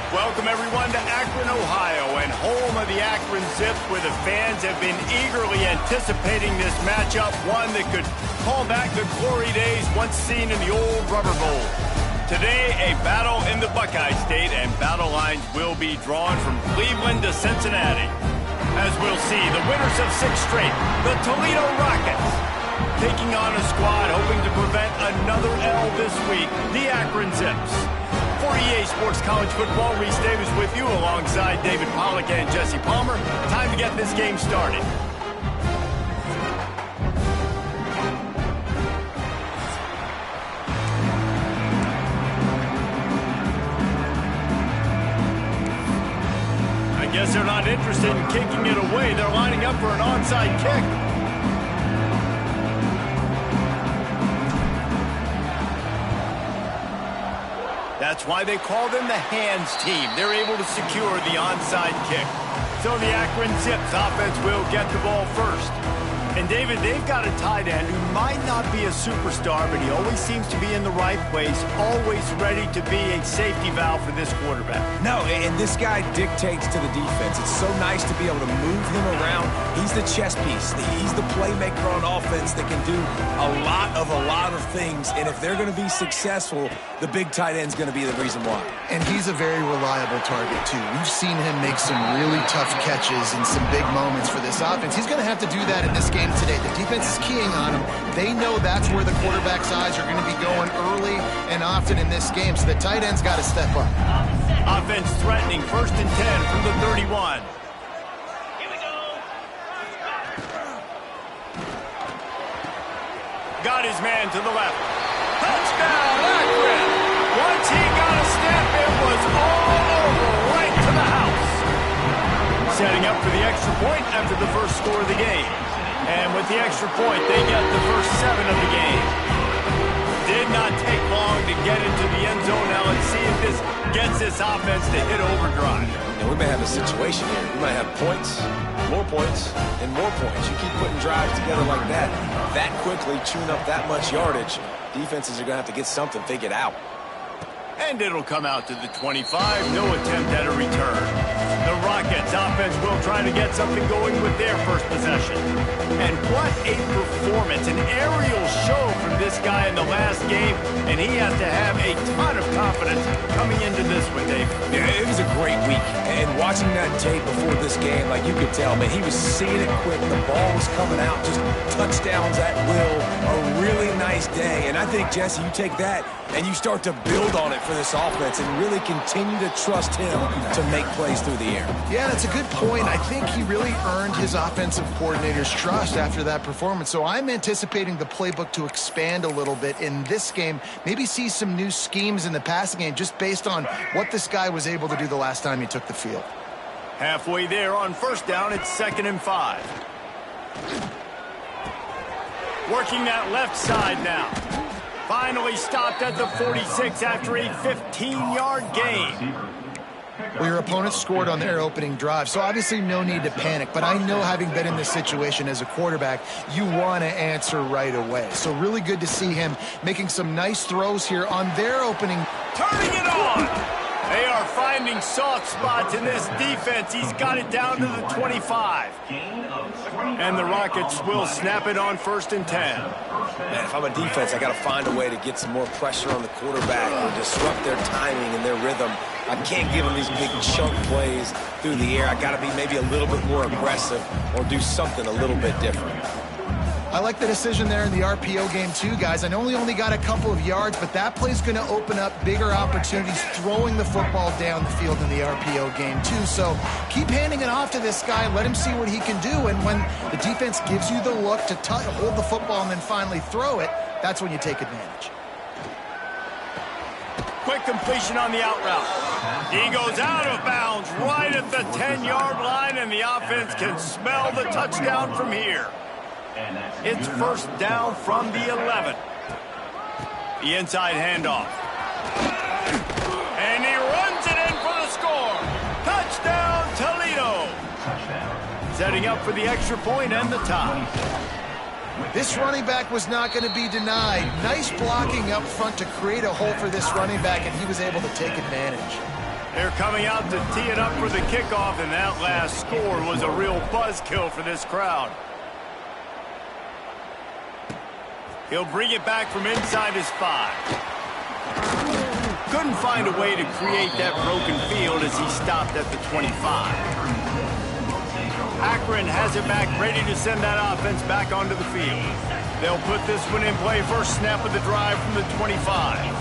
Welcome, everyone, to Akron, Ohio, and home of the Akron Zips, where the fans have been eagerly anticipating this matchup, one that could call back the glory days once seen in the old Rubber Bowl. Today, a battle in the Buckeye State, and battle lines will be drawn from Cleveland to Cincinnati. As we'll see, the winners of 6 straight, the Toledo Rockets, taking on a squad hoping to prevent another L this week, the Akron Zips. For EA Sports College Football, Reese Davis with you alongside David Pollack and Jesse Palmer. Time to get this game started. I guess they're not interested in kicking it away. They're lining up for an onside kick. That's why they call them the hands team. They're able to secure the onside kick. So the Akron Zips offense will get the ball first. And David, they've got a tight end who might not be a superstar, but he always seems to be in the right place, always ready to be a safety valve for this quarterback. No, and this guy dictates to the defense. It's so nice to be able to move him around. He's the chess piece. He's the playmaker on offense that can do a lot of things. And if they're going to be successful, the big tight end's going to be the reason why. And he's a very reliable target, too. We've seen him make some really tough catches in some big moments for this offense. He's going to have to do that in this game today. The defense is keying on him. They know that's where the quarterback's eyes are going to be going early and often in this game, so the tight end's got to step up. Offense threatening, 1st and 10 from the 31. Here we go. Got his man to the left. Touchdown, Akron! Once he got a snap, it was all over, right to the house. Setting up for the extra point after the first score of the game. And with the extra point, they get the first 7 of the game. Did not take long to get into the end zone. Now let's see if this gets this offense to hit overdrive. And we may have a situation here. We might have points, and more points. You keep putting drives together like that quickly, chewing up that much yardage, defenses are going to have to get something figured out. And it'll come out to the 25. No attempt at a return. The Rockets offense will try to get something going with their first possession. And what a performance. An aerial show from this guy in the last game. And he has to have a ton of confidence coming into this one, Dave. Yeah, it was a great week. And watching that tape before this game, like you could tell, man, he was seeing it quick. The ball was coming out, just touchdowns at will. A really nice day. And I think, Jesse, you take that and you start to build on it for this offense and really continue to trust him to make plays through the air. Yeah, that's a good point. I think he really earned his offensive coordinator's trust after that performance. So I'm anticipating the playbook to expand a little bit in this game, maybe see some new schemes in the passing game just based on what this guy was able to do the last time he took the field. Halfway there on 1st down, it's 2nd and 5. Working that left side now. Finally stopped at the 46 after a 15-yard gain. Well, your opponent scored on their opening drive, so obviously no need to panic. But I know, having been in this situation as a quarterback, you want to answer right away. So really good to see him making some nice throws here on their opening. Turning it on! They are finding soft spots in this defense. He's got it down to the 25. And the Rockets will snap it on 1st and 10. Man, if I'm a defense, I got to find a way to get some more pressure on the quarterback or disrupt their timing and their rhythm. I can't give them these big chunk plays through the air. I got to be maybe a little bit more aggressive or do something a little bit different. I like the decision there in the RPO game too, guys. I know he only got a couple of yards, but that play's going to open up bigger opportunities throwing the football down the field in the RPO game too. So keep handing it off to this guy. Let him see what he can do. And when the defense gives you the look to hold the football and then finally throw it, that's when you take advantage. Quick completion on the out route. He goes out of bounds right at the 10-yard line, and the offense can smell the touchdown from here. It's 1st down from the 11. The inside handoff. And he runs it in for the score. Touchdown, Toledo. Setting up for the extra point and the tie. This running back was not going to be denied. Nice blocking up front to create a hole for this running back, and he was able to take advantage. They're coming out to tee it up for the kickoff, and that last score was a real buzzkill for this crowd. He'll bring it back from inside his 5. Couldn't find a way to create that broken field as he stopped at the 25. Akron has it back, ready to send that offense back onto the field. They'll put this one in play, first snap of the drive from the 25.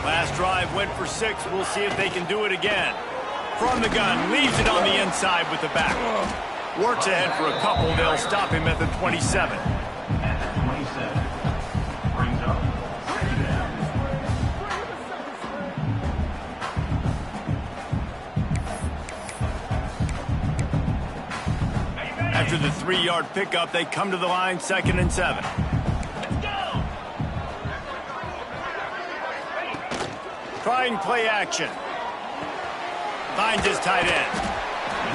Last drive went for 6. We'll see if they can do it again. From the gun, leaves it on the inside with the back. Works ahead for a couple. They'll stop him at the 27. After the 3-yard pickup, they come to the line, 2nd and 7. Trying play action. Finds his tight end.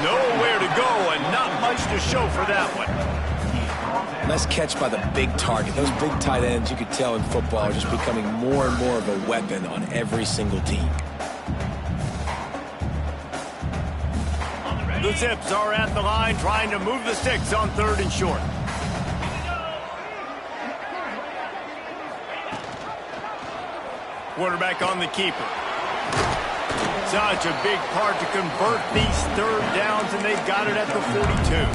Nowhere to go and not much to show for that one. Nice catch by the big target. Those big tight ends, you could tell in football, are just becoming more and more of a weapon on every single team. The Zips are at the line trying to move the sticks on 3rd and short. Quarterback on the keeper. Such a big part to convert these 3rd downs, and they've got it at the 42.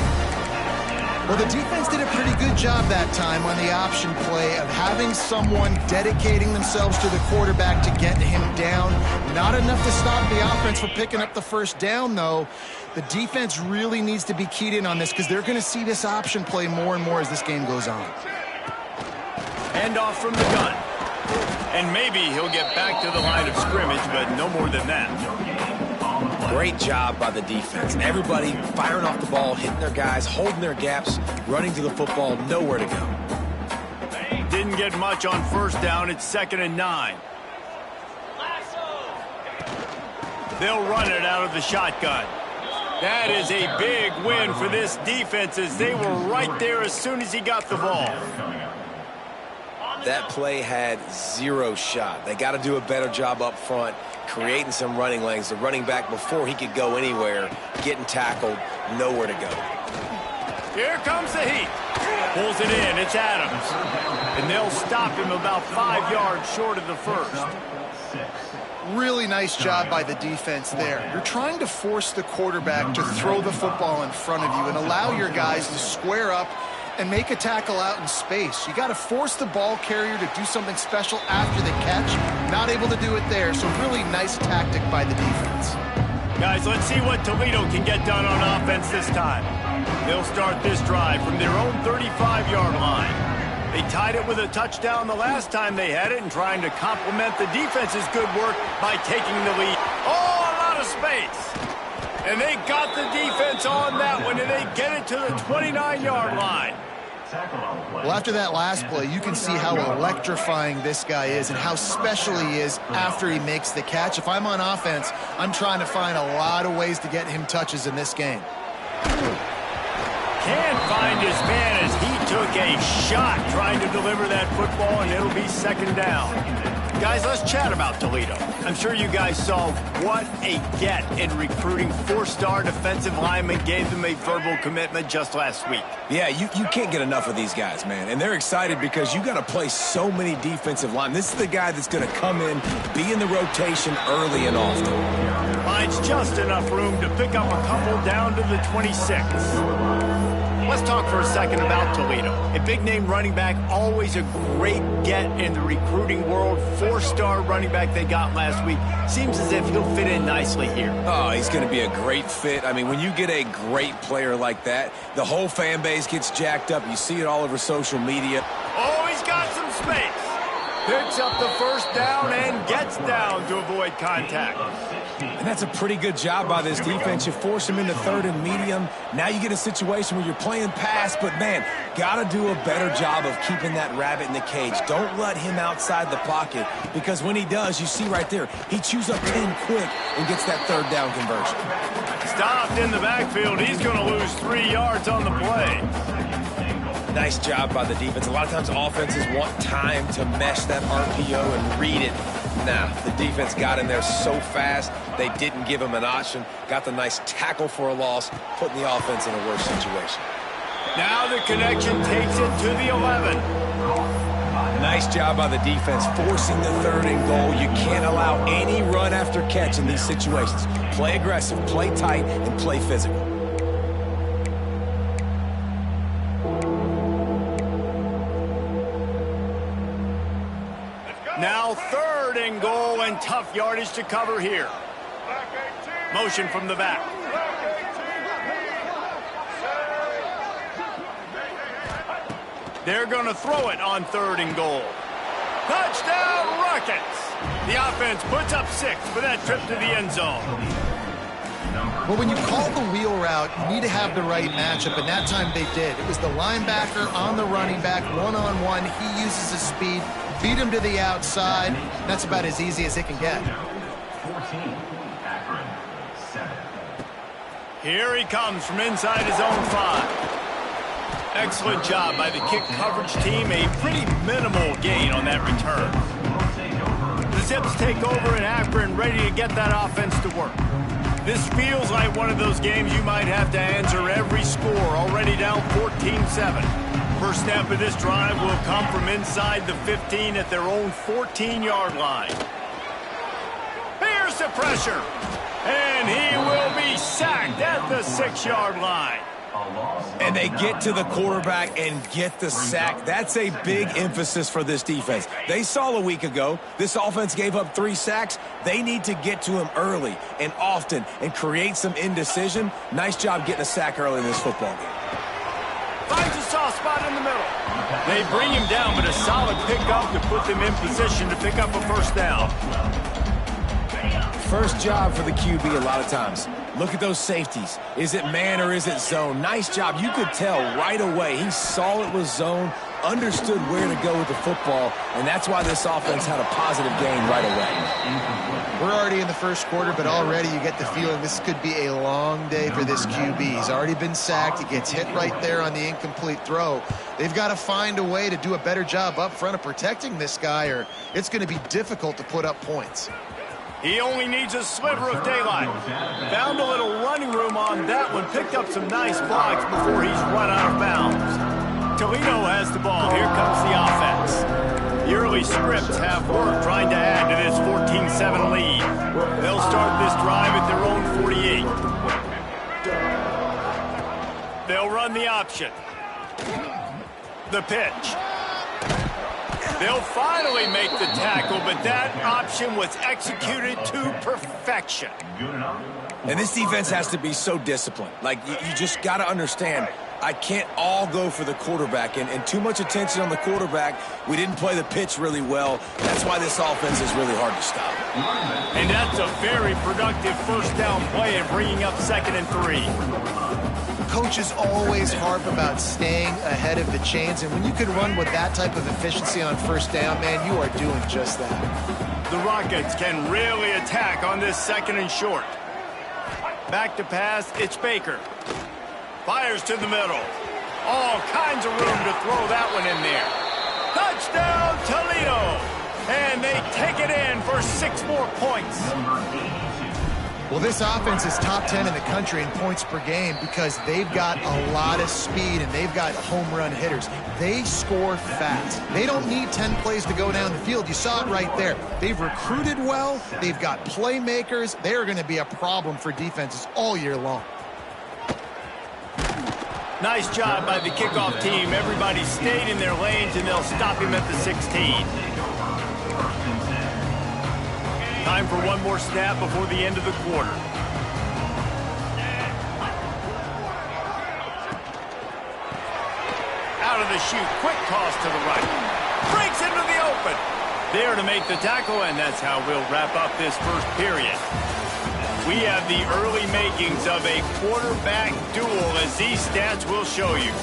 Well, the defense did a pretty good job that time on the option play of having someone dedicating themselves to the quarterback to get him down. Not enough to stop the offense from picking up the 1st down, though. The defense really needs to be keyed in on this because they're going to see this option play more and more as this game goes on. Hand off from the gun. And maybe he'll get back to the line of scrimmage, but no more than that. Great job by the defense. Everybody firing off the ball, hitting their guys, holding their gaps, running to the football, nowhere to go. Didn't get much on 1st down. It's 2nd and 9. They'll run it out of the shotgun. That is a big win for this defense as they were right there as soon as he got the ball. That play had 0 shot. They got to do a better job up front, creating some running lanes. The running back, before he could go anywhere, getting tackled, nowhere to go. Here comes the heat. Pulls it in. It's Adams. And they'll stop him about 5 yards short of the 1st. Really nice job by the defense there. You're trying to force the quarterback to throw the football in front of you and allow your guys to square up and make a tackle out in space. You got to force the ball carrier to do something special after the catch. Not able to do it there, so really nice tactic by the defense. Guys, let's see what Toledo can get done on offense this time. They'll start this drive from their own 35-yard line. They tied it with a touchdown the last time they had it and trying to complement the defense's good work by taking the lead. Oh, a lot of space. And they got the defense on that one, and they get it to the 29-yard line. Well, after that last play, you can see how electrifying this guy is and how special he is after he makes the catch. If I'm on offense, I'm trying to find a lot of ways to get him touches in this game. Can't find his man as he took a shot trying to deliver that football, and it'll be 2nd down. Guys, let's chat about Toledo. I'm sure you guys saw what a get in recruiting. 4-star defensive linemen gave them a verbal commitment just last week. Yeah, you can't get enough of these guys, man. And they're excited because you got to play so many defensive linemen. This is the guy that's going to come in, be in the rotation early and often. Finds just enough room to pick up a couple down to the 26. Let's talk for a second about Toledo. A big-name running back, always a great get in the recruiting world. 4-star running back they got last week. Seems as if he'll fit in nicely here. Oh, he's going to be a great fit. I mean, when you get a great player like that, the whole fan base gets jacked up. You see it all over social media. Oh, he's got some space. Picks up the 1st down and gets down to avoid contact. And that's a pretty good job by this defense. You force him into 3rd and medium. Now you get a situation where you're playing pass, but, man, got to do a better job of keeping that rabbit in the cage. Don't let him outside the pocket, because when he does, you see right there, he chews up 10 quick and gets that 3rd down conversion. Stopped in the backfield. He's going to lose 3 yards on the play. Nice job by the defense. A lot of times offenses want time to mesh that RPO and read it. Nah, the defense got in there so fast, they didn't give him an option. Got the nice tackle for a loss, putting the offense in a worse situation. Now the connection takes it to the 11. Nice job by the defense, forcing the 3rd and goal. You can't allow any run after catch in these situations. Play aggressive, play tight, and play physical. Now 3rd and goal, and tough yardage to cover here. Motion from the back. They're going to throw it on 3rd and goal. Touchdown, Rockets! The offense puts up 6 for that trip to the end zone. Well, when you call the wheel route, you need to have the right matchup, and that time they did. It was the linebacker on the running back, one-on-one. He uses his speed, beat him to the outside. That's about as easy as it can get. Here he comes from inside his own 5. Excellent job by the kick coverage team. A pretty minimal gain on that return. The Zips take over in Akron, ready to get that offense to work. This feels like one of those games you might have to answer every score, already down 14-7. First snap of this drive will come from inside the 15 at their own 14-yard line. Here's the pressure. And he will be sacked at the 6-yard line. And they get to the quarterback and get the sack. That's a big emphasis for this defense. They saw a week ago, this offense gave up 3 sacks. They need to get to him early and often and create some indecision. Nice job getting a sack early in this football game. Finds a soft spot in the middle. They bring him down, but a solid pickup to put them in position to pick up a first down. First job for the QB a lot of times. Look at those safeties. Is it man or is it zone? Nice job. You could tell right away. He saw it was zone, understood where to go with the football, and that's why this offense had a positive gain right away. We're already in the first quarter, but already you get the feeling this could be a long day for this QB. He's already been sacked. He gets hit right there on the incomplete throw. They've got to find a way to do a better job up front of protecting this guy, or it's going to be difficult to put up points. He only needs a sliver of daylight. Found a little running room on that one. Picked up some nice blocks before he's run out of bounds. Toledo has the ball. Here comes the offense. The early scripts have worked trying to add to this 14-7 lead. They'll start this drive at their own 48. They'll run the option. The pitch. They'll finally make the tackle, but that option was executed to perfection. And this defense has to be so disciplined. Like, you just got to understand, I can't all go for the quarterback, and too much attention on the quarterback. We didn't play the pitch really well. That's why this offense is really hard to stop. And that's a very productive first down play and bringing up 2nd and 3. Coaches always harp about staying ahead of the chains, and when you can run with that type of efficiency on first down, man, you are doing just that. The Rockets can really attack on this 2nd and short. Back to pass, it's Baker. Fires to the middle. All kinds of room to throw that one in there. Touchdown, Toledo! And they take it in for 6 more points. Well, this offense is top 10 in the country in points per game because they've got a lot of speed and they've got home run hitters. They score fast. They don't need 10 plays to go down the field. You saw it right there. They've recruited well. They've got playmakers. They are going to be a problem for defenses all year long. Nice job by the kickoff team. Everybody stayed in their lanes, and they'll stop him at the 16. Time for one more snap before the end of the quarter. Out of the chute, quick toss to the right. Breaks into the open. There to make the tackle, and that's how we'll wrap up this first period. We have the early makings of a quarterback duel, as these stats will show you.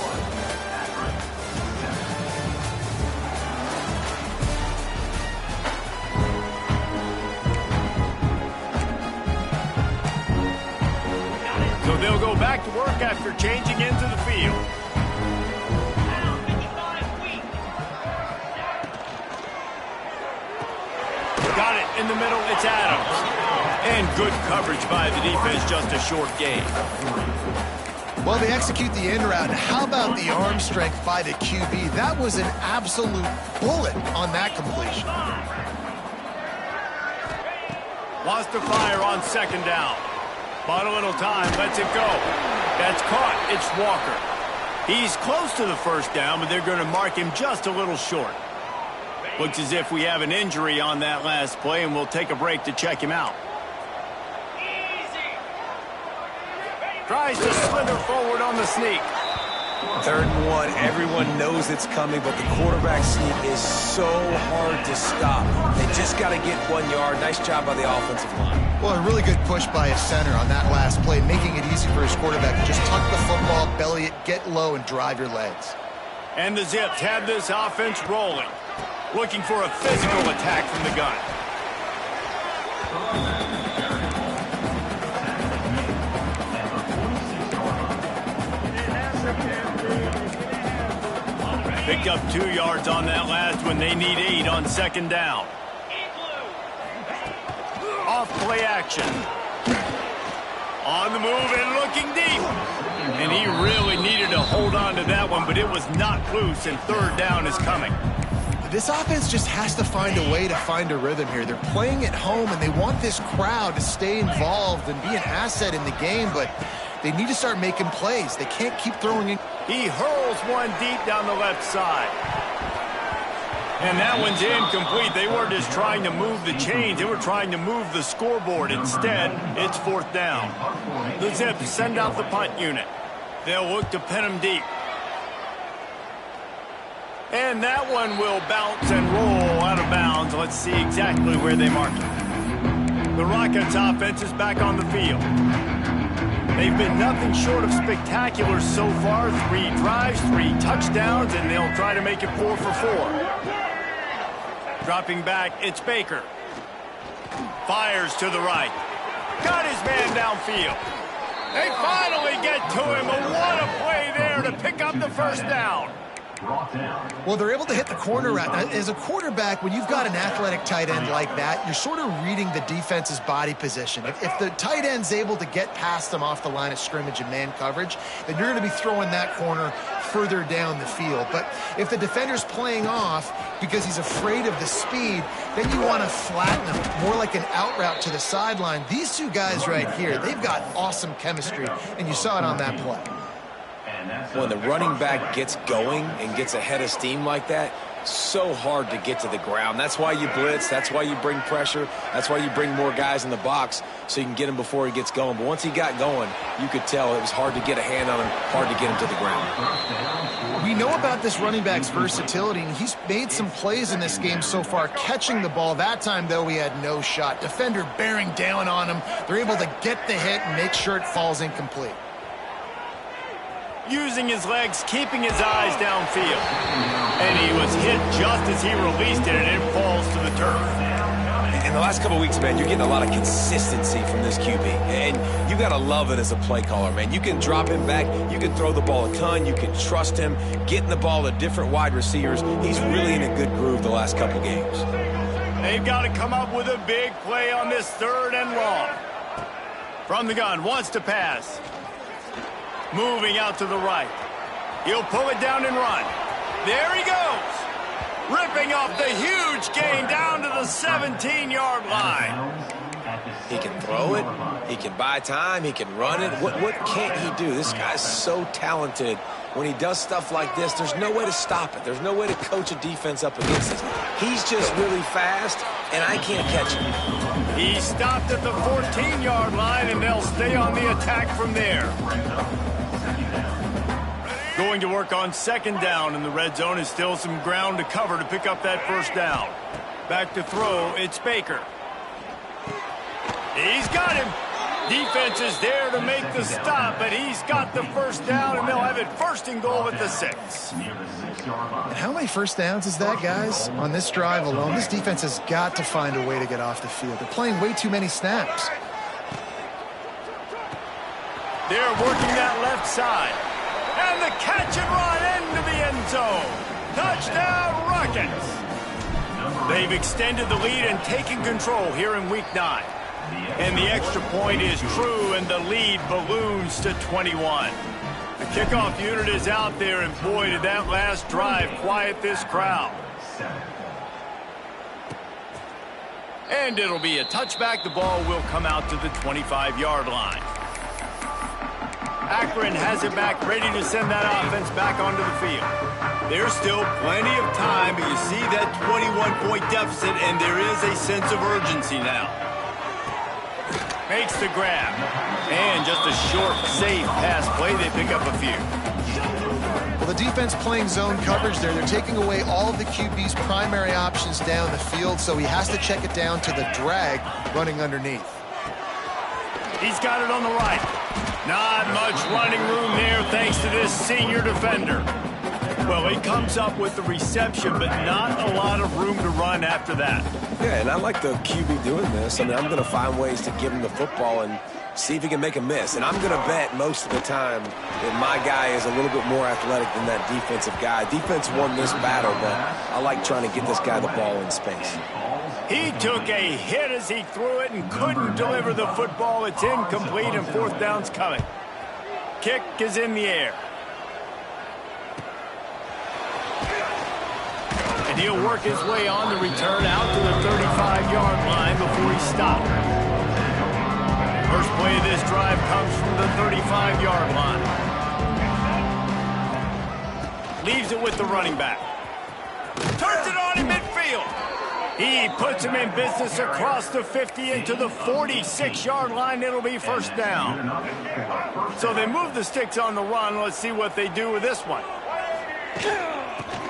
So they'll go back to work after changing into the field. Got it in the middle, it's Adams. And good coverage by the defense, just a short gain. Well, they execute the in route. How about the arm strength by the QB? That was an absolute bullet on that completion. Wants to fire on second down. Bought a little time, lets it go. That's caught. It's Walker. He's close to the first down, but they're going to mark him just a little short. Looks as if we have an injury on that last play, and we'll take a break to check him out. Tries to slither forward on the sneak. 3rd and 1. Everyone knows it's coming, but the quarterback sneak is so hard to stop. They just got to get 1 yard. Nice job by the offensive line. Well, a really good push by his center on that last play, making it easy for his quarterback to just tuck the football, belly it, get low, and drive your legs. And the Zips have this offense rolling, looking for a physical attack from the gun. Picked up 2 yards on that last one. They need 8 on second down. Off play action. On the move and looking deep. And he really needed to hold on to that one, but it was not loose, and 3rd down is coming. This offense just has to find a way to find a rhythm here. They're playing at home, and they want this crowd to stay involved and be an asset in the game, but they need to start making plays. They can't keep throwing in. He hurls one deep down the left side. And that one's incomplete. They weren't just trying to move the chains. They were trying to move the scoreboard. Instead, it's 4th down. The Zips send out the punt unit. They'll look to pin him deep. And that one will bounce and roll out of bounds. Let's see exactly where they mark it. The Rockets offense is back on the field. They've been nothing short of spectacular so far. 3 drives, 3 touchdowns, and they'll try to make it 4 for 4. Dropping back, it's Baker. Fires to the right. Got his man downfield. They finally get to him. What a play there to pick up the first down. Well, they're able to hit the corner route. Now, as a quarterback, when you've got an athletic tight end like that, you're sort of reading the defense's body position. If the tight end's able to get past them off the line of scrimmage and man coverage, then you're going to be throwing that corner further down the field. But if the defender's playing off because he's afraid of the speed, then you want to flatten him, more like an out route to the sideline. These two guys right here, they've got awesome chemistry, and you saw it on that play. When the running back gets going and gets ahead of steam like that, so hard to get to the ground. That's why you blitz. That's why you bring pressure. That's why you bring more guys in the box so you can get him before he gets going. But once he got going, you could tell it was hard to get a hand on him, hard to get him to the ground. We know about this running back's versatility, and he's made some plays in this game so far, catching the ball. That time, though, he had no shot. Defender bearing down on him. They're able to get the hit and make sure it falls incomplete. Using his legs, keeping his eyes downfield. And he was hit just as he released it, and it falls to the turf. In the last couple of weeks, man, you're getting a lot of consistency from this QB. And you got to love it as a play caller, man. You can drop him back. You can throw the ball a ton. You can trust him. Getting the ball to different wide receivers. He's really in a good groove the last couple games. They've got to come up with a big play on this 3rd and long. From the gun, wants to pass. Moving out to the right. He'll pull it down and run. There he goes. Ripping off the huge gain down to the 17-yard line. He can throw it. He can buy time. He can run it. What can't he do? This guy's so talented. When he does stuff like this, there's no way to stop it. There's no way to coach a defense up against this. He's just really fast, and I can't catch him. He stopped at the 14-yard line, and they'll stay on the attack from there. Going to work on second down, and the red zone is still some ground to cover to pick up that first down. Back to throw, it's Baker. He's got him. Defense is there to make the stop, but he's got the first down, and they'll have it 1st and goal at the 6. And how many first downs is that, guys? On this drive alone, this defense has got to find a way to get off the field. They're playing way too many snaps. They're working that left side. And the catch and run into the end zone. Touchdown, Rockets. They've extended the lead and taken control here in Week 9. And the extra point is true, and the lead balloons to 21. The kickoff unit is out there, and boy, did that last drive quiet this crowd. And it'll be a touchback. The ball will come out to the 25-yard line. Akron has it back, ready to send that offense back onto the field. There's still plenty of time, but you see that 21-point deficit, and there is a sense of urgency now. Makes the grab. And just a short, safe pass play. They pick up a few. Well, the defense playing zone coverage there. They're taking away all of the QB's primary options down the field, so he has to check it down to the drag running underneath. He's got it on the right. Not much running room there thanks to this senior defender. Well, he comes up with the reception, but not a lot of room to run after that. Yeah, and I like the QB doing this. I mean, I'm going to find ways to give him the football and see if he can make a miss. And I'm going to bet most of the time that my guy is a little bit more athletic than that defensive guy. Defense won this battle, but I like trying to get this guy the ball in space. He took a hit as he threw it and couldn't deliver the football. It's incomplete, and fourth down's coming. Kick is in the air. And he'll work his way on the return out to the 35-yard line before he stopped. First play of this drive comes from the 35-yard line. Leaves it with the running back. Turns it on in midfield. He puts him in business across the 50 into the 46-yard line. It'll be first down. So they move the sticks on the run. Let's see what they do with this one.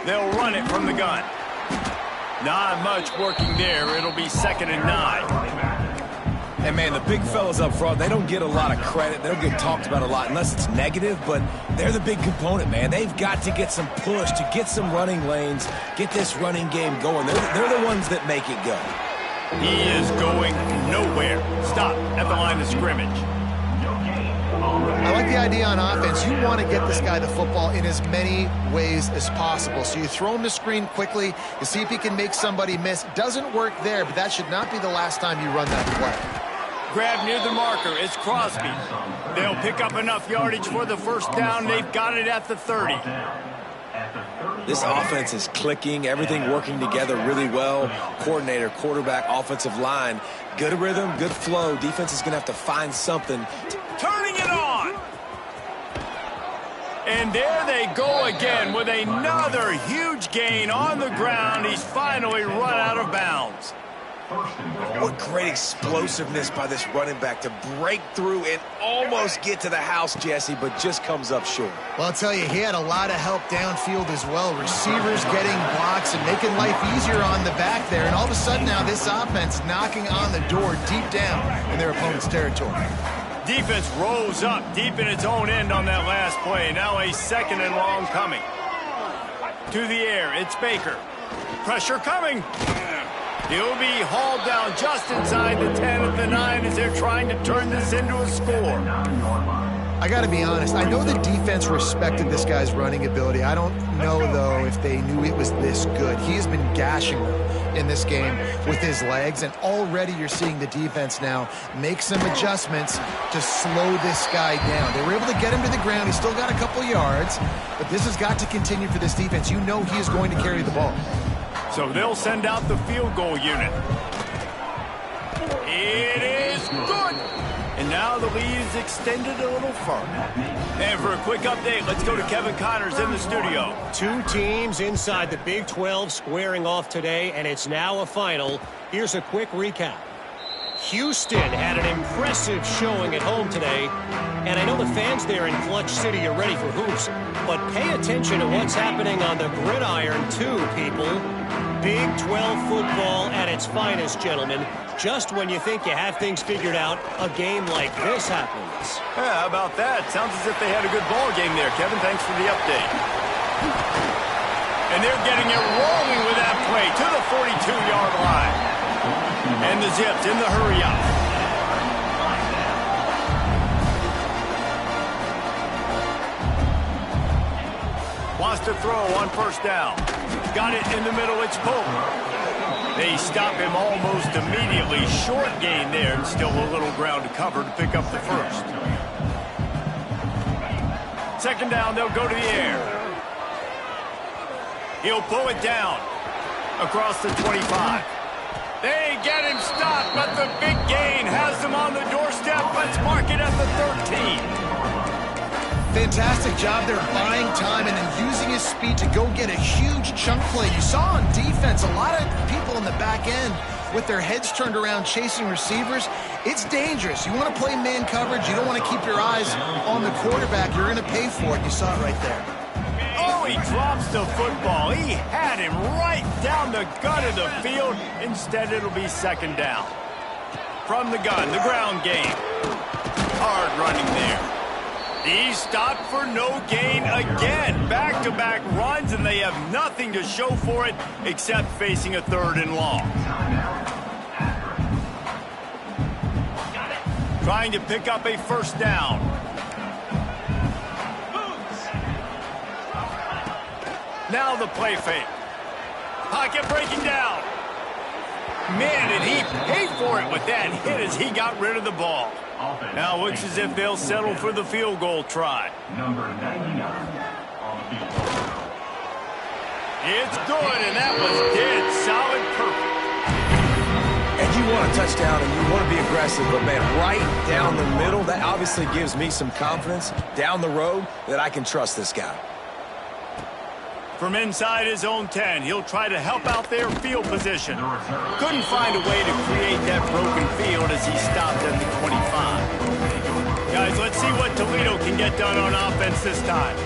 They'll run it from the gun. Not much working there. It'll be 2nd and 9. And, man, the big fellas up front, they don't get a lot of credit. They don't get talked about a lot unless it's negative, but they're the big component, man. They've got to get some push, to get some running lanes, get this running game going. They're the ones that make it go. He is going nowhere. Stop at the line of scrimmage. I like the idea on offense. You want to get this guy the football in as many ways as possible. So you throw him the screen quickly, you see if he can make somebody miss. Doesn't work there, but that should not be the last time you run that play. Grab near the marker. It's Crosby. They'll pick up enough yardage for the first down. They've got it at the 30. This offense is clicking, everything working together really well. Coordinator, quarterback, offensive line. Good rhythm, good flow. Defense is going to have to find something. Turning it on. And there they go again with another huge gain on the ground. He's finally run out of bounds. What great explosiveness by this running back to break through and almost get to the house, Jesse, but just comes up short. Well, I'll tell you, he had a lot of help downfield as well. Receivers getting blocks and making life easier on the back there. And all of a sudden now this offense knocking on the door deep down in their opponent's territory. Defense rolls up deep in its own end on that last play. Now a 2nd and long coming. To the air, it's Baker. Pressure coming. He'll be hauled down just inside the 10 at the 9 as they're trying to turn this into a score. I got to be honest. I know the defense respected this guy's running ability. I don't know, though, if they knew it was this good. He has been gashing them in this game with his legs, and already you're seeing the defense now make some adjustments to slow this guy down. They were able to get him to the ground. He's still got a couple yards, but this has got to continue for this defense. You know he is going to carry the ball. So they'll send out the field goal unit. It is good. And now the lead is extended a little further. And for a quick update, let's go to Kevin Connors in the studio. Two teams inside the Big 12 squaring off today, and it's now a final. Here's a quick recap. Houston had an impressive showing at home today, and I know the fans there in Clutch City are ready for hoops, but pay attention to what's happening on the gridiron too, people. Big 12 football at its finest, gentlemen. Just when you think you have things figured out, a game like this happens. Yeah, how about that? Sounds as if they had a good ball game there. Kevin, thanks for the update. And they're getting it rolling with that play to the 42-yard line. And the Zips in the hurry-up. Wants to throw on first down. Got it in the middle. It's Pope. They stop him almost immediately. Short gain there, and still a little ground to cover to pick up the first. Second down, they'll go to the air. He'll pull it down across the 25. They get him stopped, but the big gain has them on the doorstep. Let's mark it at the 13. Fantastic job there buying time and then using his speed to go get a huge chunk play. You saw on defense a lot of people in the back end with their heads turned around chasing receivers. It's dangerous. You want to play man coverage. You don't want to keep your eyes on the quarterback. You're going to pay for it. You saw it right there. Oh, he drops the football. He had him right down the gut of the field. Instead, it'll be second down. From the gun, the ground game. Hard running there. He's stopped for no gain again. Back-to-back runs, and they have nothing to show for it except facing a third and long. Trying to pick up a first down. Now the play fake. Pocket breaking down. Man, did he pay for it with that hit as he got rid of the ball. Now looks as if they'll settle for the field goal try. Number 99 on the field. It's good, and that was dead solid, perfect. And you want a touchdown, and you want to be aggressive, but, man, right down the middle, that obviously gives me some confidence down the road that I can trust this guy. From inside his own 10, he'll try to help out their field position. Couldn't find a way to create that broken field as he stopped at the 25. Guys, let's see what Toledo can get done on offense this time.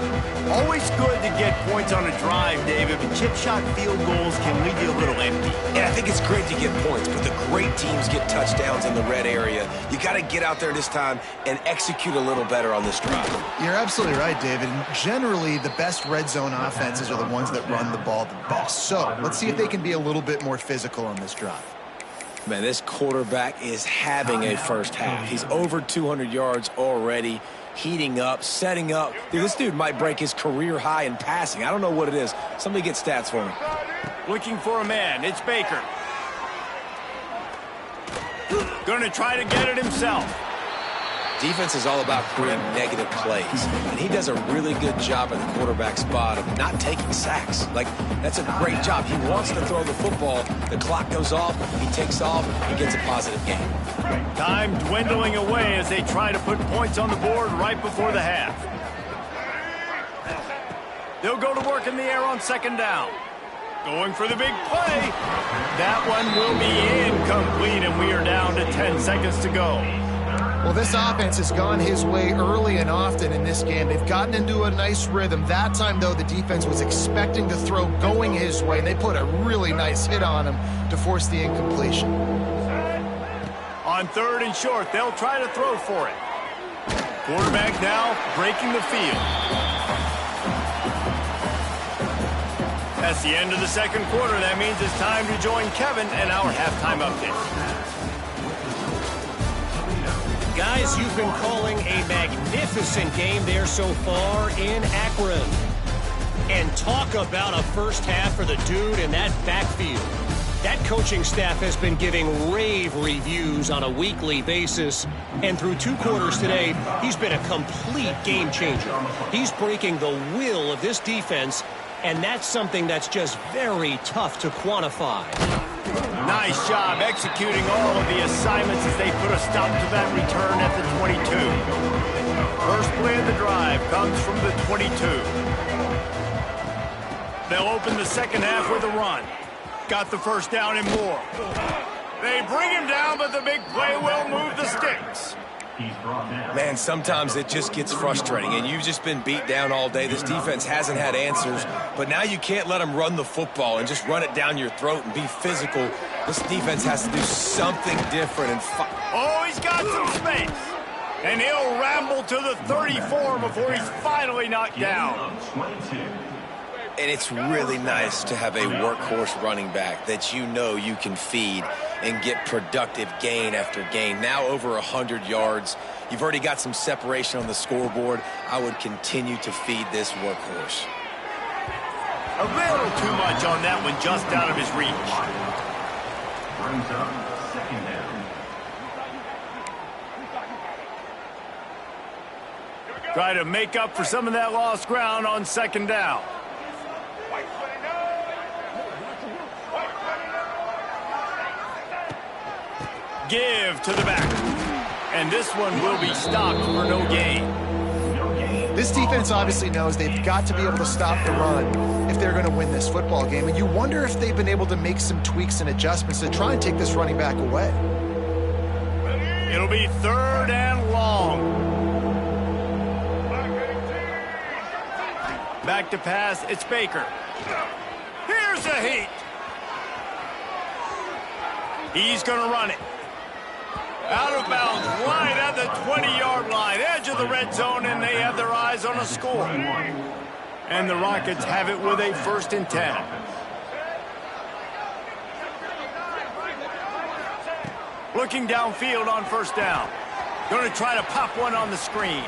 Always good to get points on a drive, David, but chip shot field goals can leave you a little empty. Yeah, I think it's great to get points, but the great teams get touchdowns in the red area. You got to get out there this time and execute a little better on this drive. You're absolutely right, David. And generally, the best red zone offenses are the ones that run the ball the best. So let's see if they can be a little bit more physical on this drive. Man, this quarterback is having a first half. He's over 200 yards already, heating up, setting up. Dude, this dude might break his career high in passing. I don't know what it is. Somebody get stats for me. Looking for a man. It's Baker. Going to try to get it himself. Defense is all about creating negative plays, and he does a really good job at the quarterback spot of not taking sacks. Like, that's a great job. He wants to throw the football. The clock goes off. He takes off. He gets a positive gain. Time dwindling away as they try to put points on the board right before the half. They'll go to work in the air on second down. Going for the big play. That one will be incomplete, and we are down to 10 seconds to go. Well, this offense has gone his way early and often in this game. They've gotten into a nice rhythm. That time, though, the defense was expecting the throw going his way, and they put a really nice hit on him to force the incompletion. On third and short, they'll try to throw for it. Quarterback now breaking the field. That's the end of the second quarter. That means it's time to join Kevin and our halftime update. Guys, you've been calling a magnificent game there so far in Akron. And talk about a first half for the dude in that backfield. That coaching staff has been giving rave reviews on a weekly basis. And through 2 quarters today, he's been a complete game changer. He's breaking the will of this defense, and that's something that's just very tough to quantify. Nice job executing all of the assignments as they put a stop to that return at the 22. First play of the drive comes from the 22. They'll open the second half with a run. Got the first down and more. They bring him down, but the big play will move the sticks. Man, sometimes it just gets frustrating, and you've just been beat down all day. This defense hasn't had answers, but now you can't let them run the football and just run it down your throat and be physical. This defense has to do something different. And oh, he's got some space, and he'll ramble to the 34 before he's finally knocked down. And it's really nice to have a workhorse running back that you know you can feed and get productive gain after gain. Now over 100 yards. You've already got some separation on the scoreboard. I would continue to feed this workhorse. A little too much on that one, just out of his reach. Brings up second down. Try to make up for some of that lost ground on second down. Give to the back. And this one will be stopped for no gain. This defense obviously knows they've got to be able to stop the run if they're going to win this football game. And you wonder if they've been able to make some tweaks and adjustments to try and take this running back away. It'll be third and long. Back to pass, it's Baker. Here's a heat. He's going to run it. Out of bounds, right at the 20-yard line, edge of the red zone, and they have their eyes on a score. And the Rockets have it with a 1st and 10. Looking downfield on 1st down. Going to try to pop one on the screen.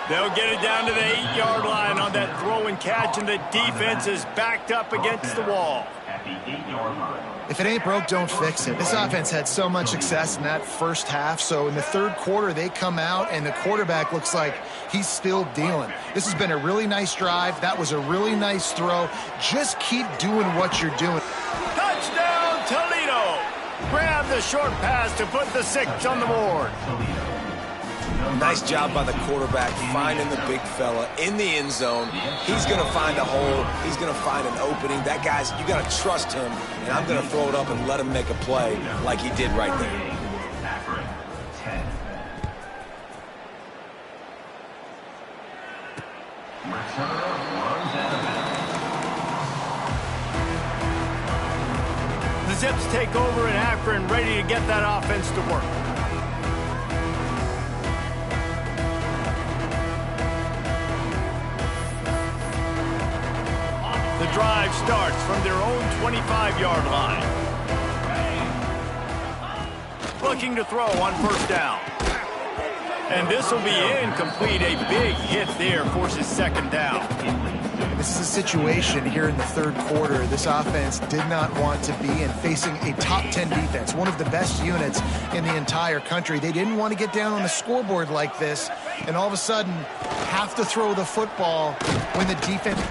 They'll get it down to the 8-yard line on that throw and catch, and the defense is backed up against the wall. At the 8-yard line. If it ain't broke, don't fix it. This offense had so much success in that first half, so in the third quarter, they come out, and the quarterback looks like he's still dealing. This has been a really nice drive. That was a really nice throw. Just keep doing what you're doing. Touchdown, Toledo! Grab the short pass to put the 6 on the board. Nice job by the quarterback finding the big fella in the end zone. He's going to find a hole. He's going to find an opening. That guy's, you got to trust him, and I'm going to throw it up and let him make a play like he did right there. Akron, 10. Return runs out of bounds. The Zips take over in Akron, ready to get that offense to work. The drive starts from their own 25-yard line. Looking to throw on 1st down. And this will be incomplete. A big hit there forces 2nd down. This is a situation here in the third quarter this offense did not want to be in, facing a top 10 defense, one of the best units in the entire country. They didn't want to get down on the scoreboard like this, and all of a sudden have to throw the football when the defense...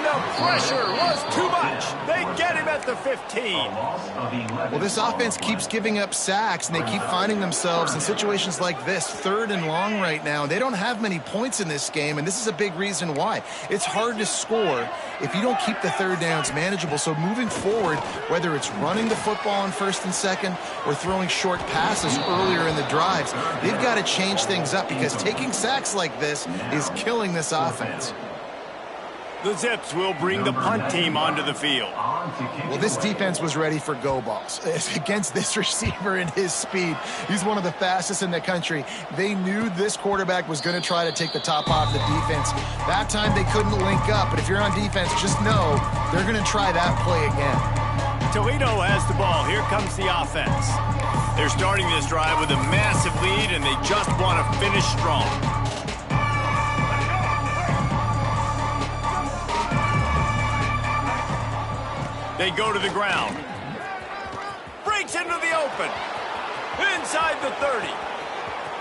The pressure was too much. They get him at the 15. Well, this offense keeps giving up sacks, and they keep finding themselves in situations like this, 3rd and long right now. They don't have many points in this game, and this is a big reason why. It's hard to score if you don't keep the 3rd downs manageable. So moving forward, whether it's running the football on 1st and 2nd or throwing short passes earlier in the drives, they've got to change things up because taking sacks like this is killing this offense. The Zips will bring the punt team onto the field. Well, this defense was ready for go balls. Against this receiver and his speed, he's one of the fastest in the country. They knew this quarterback was going to try to take the top off the defense. That time they couldn't link up, but if you're on defense, just know they're going to try that play again. Toledo has the ball. Here comes the offense. They're starting this drive with a massive lead, and they just want to finish strong. They go to the ground. Breaks into the open. Inside the 30.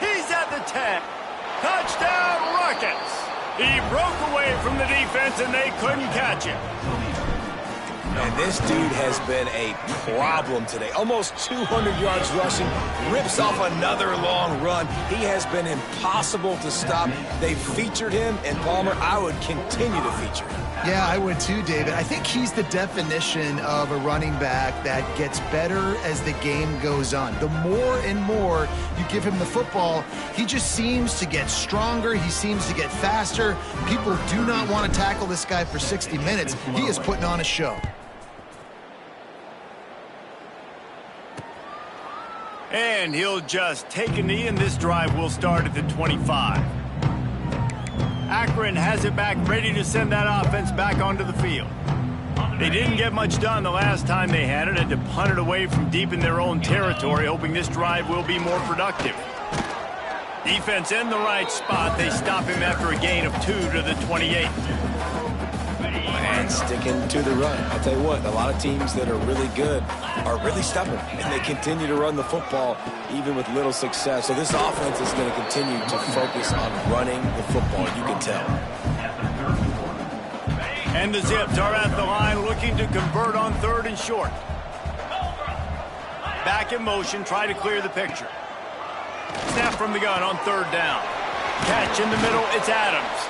He's at the 10. Touchdown, Rockets. He broke away from the defense, and they couldn't catch him. And this dude has been a problem today. Almost 200 yards rushing, rips off another long run. He has been impossible to stop. They've featured him, and Palmer, I would continue to feature him. Yeah, I would too, David. I think he's the definition of a running back that gets better as the game goes on. The more and more you give him the football, he just seems to get stronger. He seems to get faster. People do not want to tackle this guy for 60 minutes. He is putting on a show. And he'll just take a knee, and this drive will start at the 25. Akron has it back, ready to send that offense back onto the field. They didn't get much done the last time they had it, and to punt it away from deep in their own territory, hoping this drive will be more productive. Defense in the right spot. They stop him after a gain of 2 to the 28. And sticking to the run. I'll tell you what, a lot of teams that are really good are really stubborn, and they continue to run the football even with little success. So this offense is going to continue to focus on running the football, you can tell. And the Zips are at the line looking to convert on 3rd and short. Back in motion, try to clear the picture. Snap from the gun on 3rd down. Catch in the middle, it's Adams.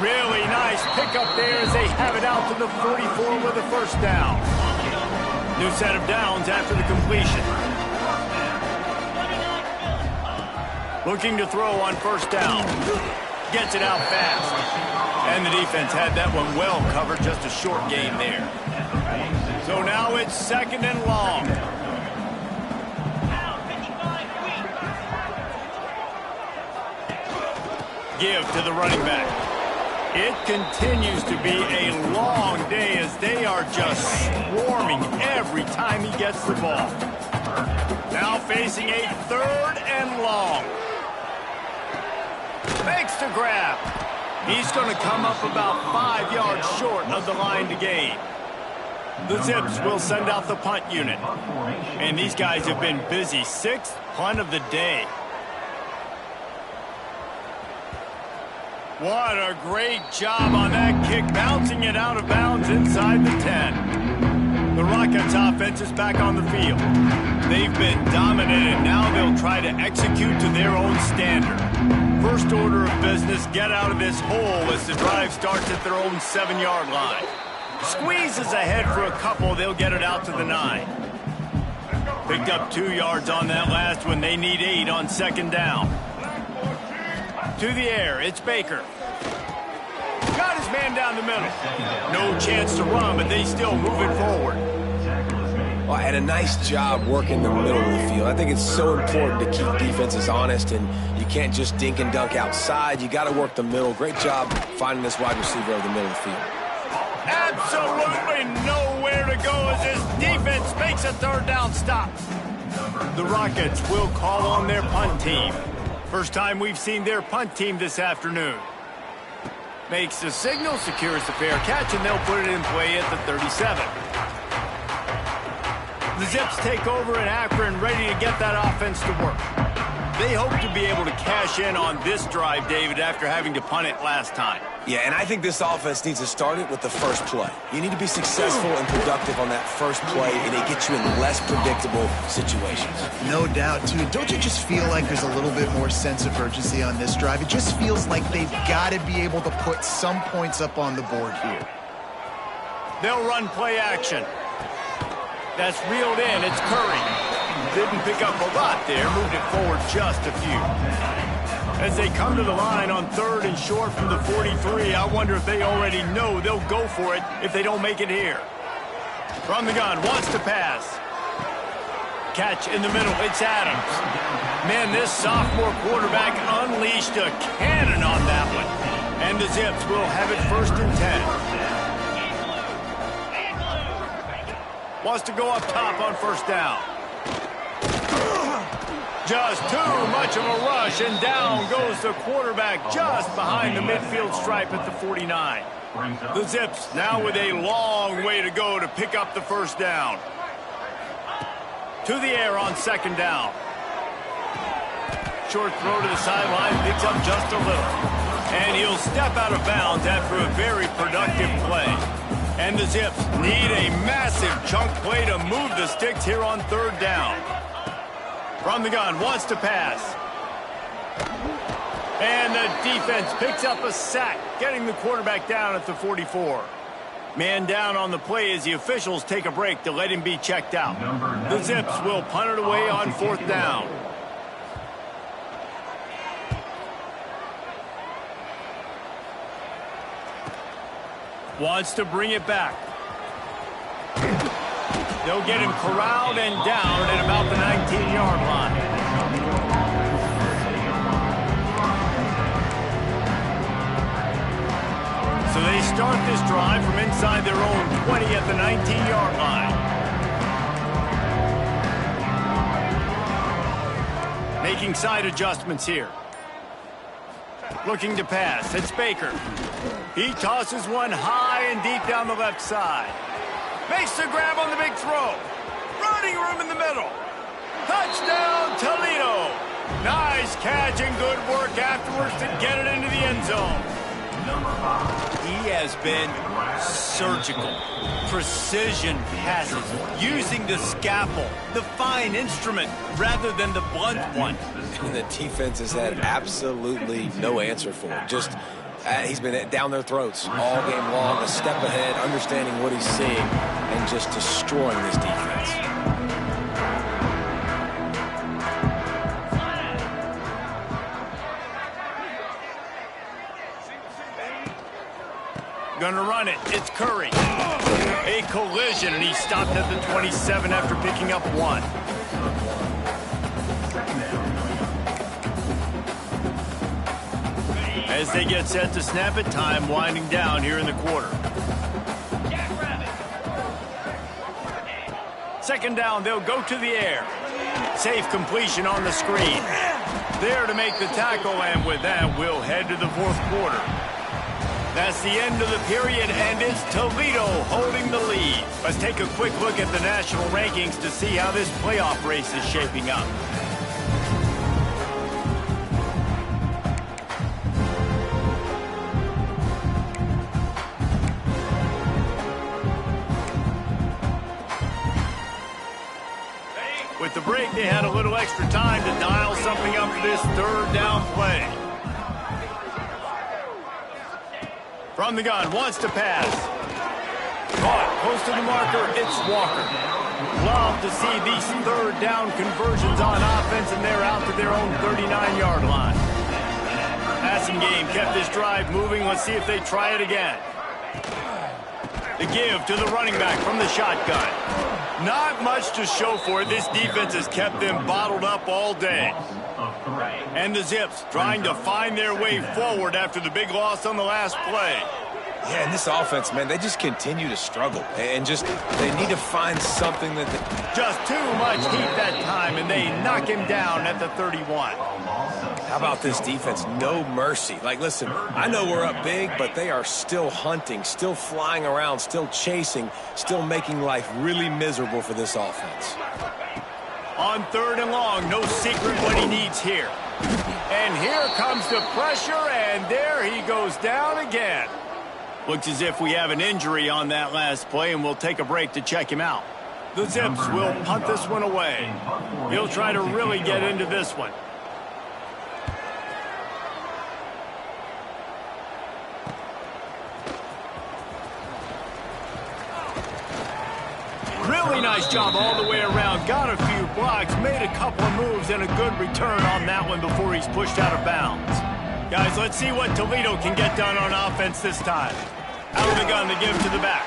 Really nice pickup there as they have it out to the 44 with a 1st down. New set of downs after the completion. Looking to throw on 1st down. Gets it out fast. And the defense had that one well covered, just a short gain there. So now it's 2nd and long. Give to the running back. It continues to be a long day as they are just swarming every time he gets the ball. Now facing a 3rd and long. Makes the grab. He's going to come up about 5 yards short of the line to gain. The Zips will send out the punt unit. And these guys have been busy. 6th punt of the day. What a great job on that kick, bouncing it out of bounds inside the 10. The Rockets offense is back on the field. They've been dominated. Now they'll try to execute to their own standard. First order of business, get out of this hole as the drive starts at their own 7-yard line. Squeezes ahead for a couple, they'll get it out to the 9. Picked up 2 yards on that last one. They need 8 on 2nd down. To the air, it's Baker. Got his man down the middle. No chance to run, but they still move it forward. Well, and a nice job working the middle of the field. I think it's so important to keep defenses honest, and you can't just dink and dunk outside. You got to work the middle. Great job finding this wide receiver over the middle of the field. Absolutely nowhere to go as this defense makes a 3rd down stop. The Rockets will call on their punt team. First time we've seen their punt team this afternoon. Makes the signal, secures the fair catch, and they'll put it in play at the 37. The Zips take over in Akron, ready to get that offense to work. They hope to be able to cash in on this drive, David, after having to punt it last time. Yeah, and I think this offense needs to start it with the first play. You need to be successful and productive on that first play, and it gets you in less predictable situations. No doubt, too. Don't you just feel like there's a little bit more sense of urgency on this drive? It just feels like they've got to be able to put some points up on the board here. They'll run play action. That's reeled in. It's Curry. Didn't pick up a lot there. Moved it forward just a few. As they come to the line on 3rd and short from the 43, I wonder if they already know they'll go for it if they don't make it here. From the gun, wants to pass. Catch in the middle, it's Adams. Man, this sophomore quarterback unleashed a cannon on that one. And the Zips will have it 1st and 10. Wants to go up top on 1st down. Just too much of a rush, and down goes the quarterback just behind the midfield stripe at the 49. The Zips now with a long way to go to pick up the 1st down. To the air on 2nd down. Short throw to the sideline, picks up just a little. And he'll step out of bounds after a very productive play. And the Zips need a massive chunk play to move the sticks here on 3rd down. From the gun, wants to pass. And the defense picks up a sack, getting the quarterback down at the 44. Man down on the play as the officials take a break to let him be checked out. The Zips will punt it away on 4th down. Wants to bring it back. They'll get him corralled and down at about the 19-yard line. So they start this drive from inside their own 20 at the 19-yard line. Making side adjustments here. Looking to pass. It's Baker. He tosses one high and deep down the left side. Makes the grab on the big throw. Running room in the middle. Touchdown, Toledo. Nice catch and good work afterwards to get it into the end zone. He has been surgical. Precision passes, using the scalpel, the fine instrument, rather than the blunt one. And the defense has had absolutely no answer for him. Just, he's been down their throats all game long, a step ahead, understanding what he's seeing, and just destroying this defense. Gonna run it. It's Curry. A collision, and he stopped at the 27 after picking up one. As they get set to snap it, time winding down here in the quarter. Second down, they'll go to the air. Safe completion on the screen. There to make the tackle, and with that, we'll head to the fourth quarter. That's the end of the period, and it's Toledo holding the lead. Let's take a quick look at the national rankings to see how this playoff race is shaping up. With the break, they had a little extra time to dial something up for this third down play. From the gun, wants to pass. Caught, close to the marker, it's Walker. Love to see these third down conversions on offense, and they're out to their own 39-yard line. Passing game kept this drive moving. Let's see if they try it again. The give to the running back from the shotgun. Not much to show for it. This defense has kept them bottled up all day. And the Zips trying to find their way forward after the big loss on the last play. Yeah, and this offense, man, they just continue to struggle. And just, they need to find something that... Just too much heat that time, and they knock him down at the 31. How about this defense? No mercy. Like, listen, I know we're up big, but they are still hunting, still flying around, still chasing, still making life really miserable for this offense. On third and long, no secret what he needs here. And here comes the pressure, and there he goes down again. Looks as if we have an injury on that last play, and we'll take a break to check him out. The Zips will punt this one away. He'll try to really get into this one. Really nice job all the way around. Got a few blocks, made a couple of moves, and a good return on that one before he's pushed out of bounds. Guys, let's see what Toledo can get done on offense this time. Out of the gun, the give to the back.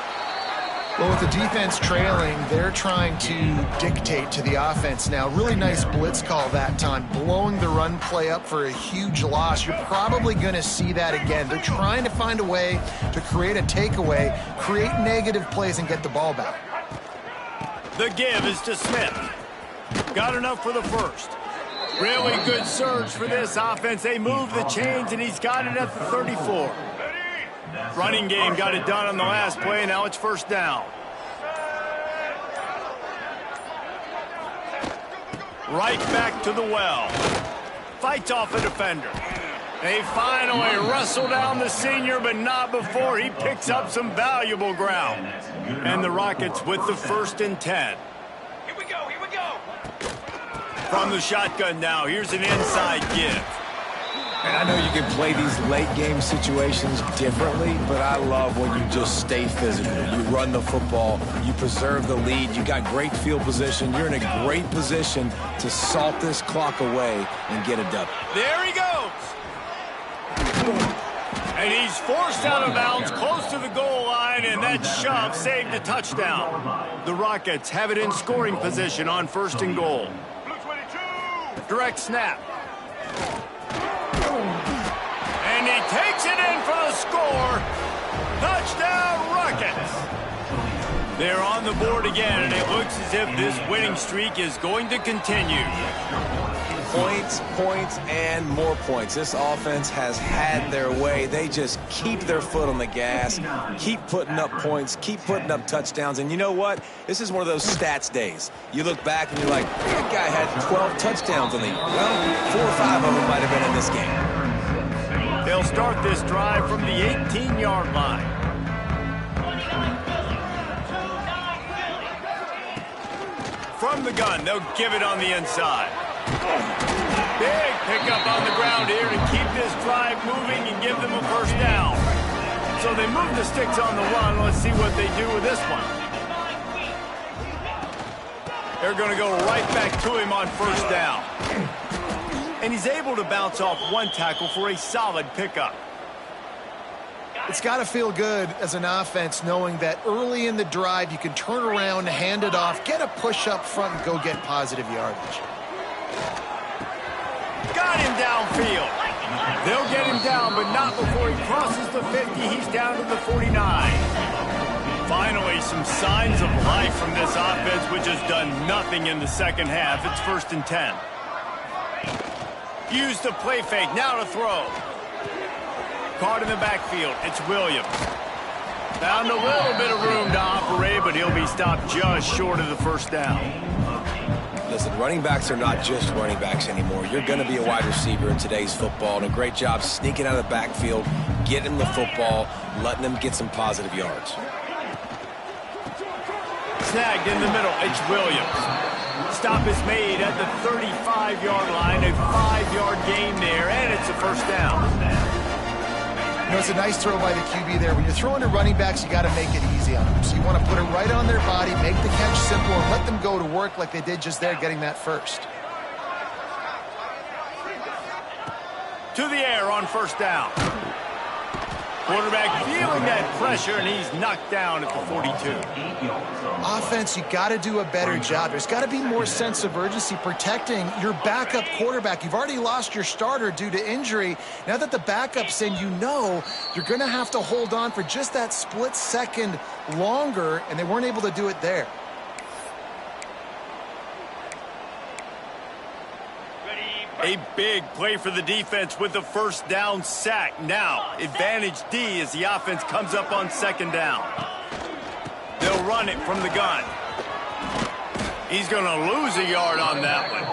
Well, with the defense trailing, they're trying to dictate to the offense now. Really nice blitz call that time, blowing the run play up for a huge loss. You're probably going to see that again. They're trying to find a way to create a takeaway, create negative plays, and get the ball back. The give is to Smith. Got enough for the first. Really good surge for this offense. They move the chains, and he's got it at the 34. Running game got it done on the last play. Now it's first down. Right back to the well. Fights off a defender. They finally wrestle down the senior, but not before he picks up some valuable ground. And the Rockets with the 1st and 10. Here we go, here we go. From the shotgun now, here's an inside give. And I know you can play these late-game situations differently, but I love when you just stay physical. You run the football, you preserve the lead, you got great field position, you're in a great position to salt this clock away and get a W. There he goes. And he's forced out of bounds close to the goal line, and that shove saved a touchdown. The Rockets have it in scoring position on 1st and goal. Direct snap. And he takes it in for the score. Touchdown, Rockets. They're on the board again, and it looks as if this winning streak is going to continue. Points, points, and more points. This offense has had their way. They just keep their foot on the gas, keep putting up points, keep putting up touchdowns. And you know what? This is one of those stats days. You look back and you're like, that guy had 12 touchdowns on the year. Well, 4 or 5 of them might have been in this game. They'll start this drive from the 18-yard line. From the gun, they'll give it on the inside. Big pickup on the ground here to keep this drive moving and give them a first down. So they move the sticks on the run. Let's see what they do with this one. They're going to go right back to him on first down. And he's able to bounce off one tackle for a solid pickup. It's got to feel good as an offense knowing that early in the drive you can turn around, hand it off, get a push up front, and go get positive yardage. Got him downfield. They'll get him down, but not before he crosses the 50. He's down to the 49. Finally, some signs of life from this offense, which has done nothing in the second half. It's 1st and 10. Use the play fake. Now to throw. Caught in the backfield. It's Williams. Found a little bit of room to operate, but he'll be stopped just short of the first down. Listen, running backs are not just running backs anymore. You're going to be a wide receiver in today's football, and a great job sneaking out of the backfield, getting the football, letting them get some positive yards. Snagged in the middle. It's Williams. Stop is made at the 35-yard line. A 5-yard gain there, and it's a first down. You know, it's a nice throw by the QB there. When you're throwing to running backs, you got to make it easy on them. So you want to put it right on their body, make the catch simple, and let them go to work like they did just there, getting that first. To the air on first down. Quarterback feeling that pressure, and he's knocked down at the 42. Offense, you got to do a better job. There's got to be more sense of urgency protecting your backup quarterback. You've already lost your starter due to injury. Now that the backup's in, you know you're going to have to hold on for just that split second longer, and they weren't able to do it there. A big play for the defense with the first down sack. Now, advantage D as the offense comes up on second down. They'll run it from the gun. He's going to lose a yard on that one.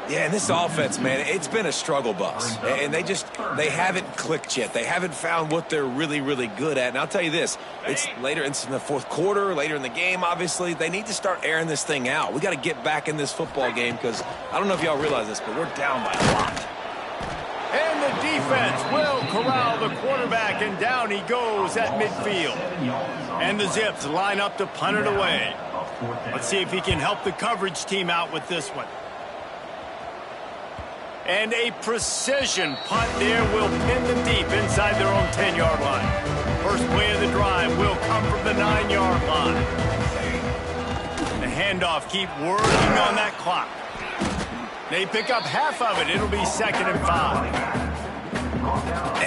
Yeah, and this offense, man, it's been a struggle bus. And they haven't clicked yet. They haven't found what they're really, really good at. And I'll tell you this, it's in the fourth quarter, later in the game, obviously. They need to start airing this thing out. We got to get back in this football game because I don't know if y'all realize this, but we're down by a lot. And the defense will corral the quarterback, and down he goes at midfield. And the Zips line up to punt it away. Let's see if he can help the coverage team out with this one. And a precision punt there will pin them deep inside their own 10-yard line. First play of the drive will come from the 9-yard line. The handoff, keep working on that clock. They pick up half of it. It'll be 2nd and 5.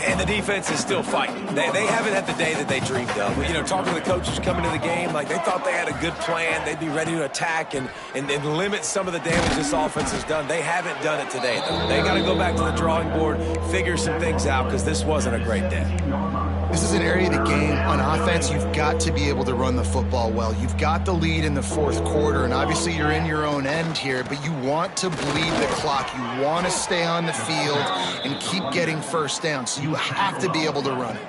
And the defense is still fighting. They haven't had the day that they dreamed of. You know, talking to the coaches coming to the game, like they thought they had a good plan. They'd be ready to attack and limit some of the damage this offense has done. They haven't done it today, though. They got to go back to the drawing board, figure some things out, because this wasn't a great day. This is an area of the game on offense you've got to be able to run the football well. You've got the lead in the fourth quarter, and obviously you're in your own end here, but you want to bleed the clock. You want to stay on the field and keep getting first down, so you have to be able to run it.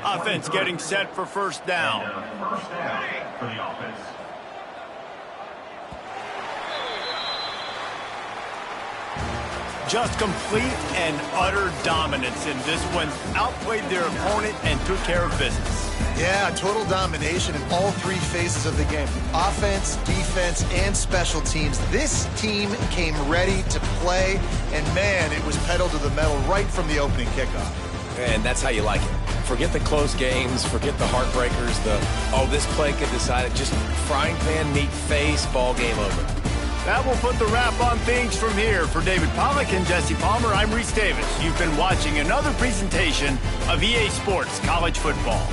Offense getting set for first down. First down for the offense. Just complete and utter dominance in this one. Outplayed their opponent and took care of business. Yeah, total domination in all three phases of the game. Offense, defense, and special teams. This team came ready to play, and man, it was pedal to the metal right from the opening kickoff. And that's how you like it. Forget the close games, forget the heartbreakers, this play could decide it. Just frying pan, meat face, ball game over. That will put the wrap on things from here. For David Pollack and Jesse Palmer, I'm Reese Davis. You've been watching another presentation of EA Sports College Football.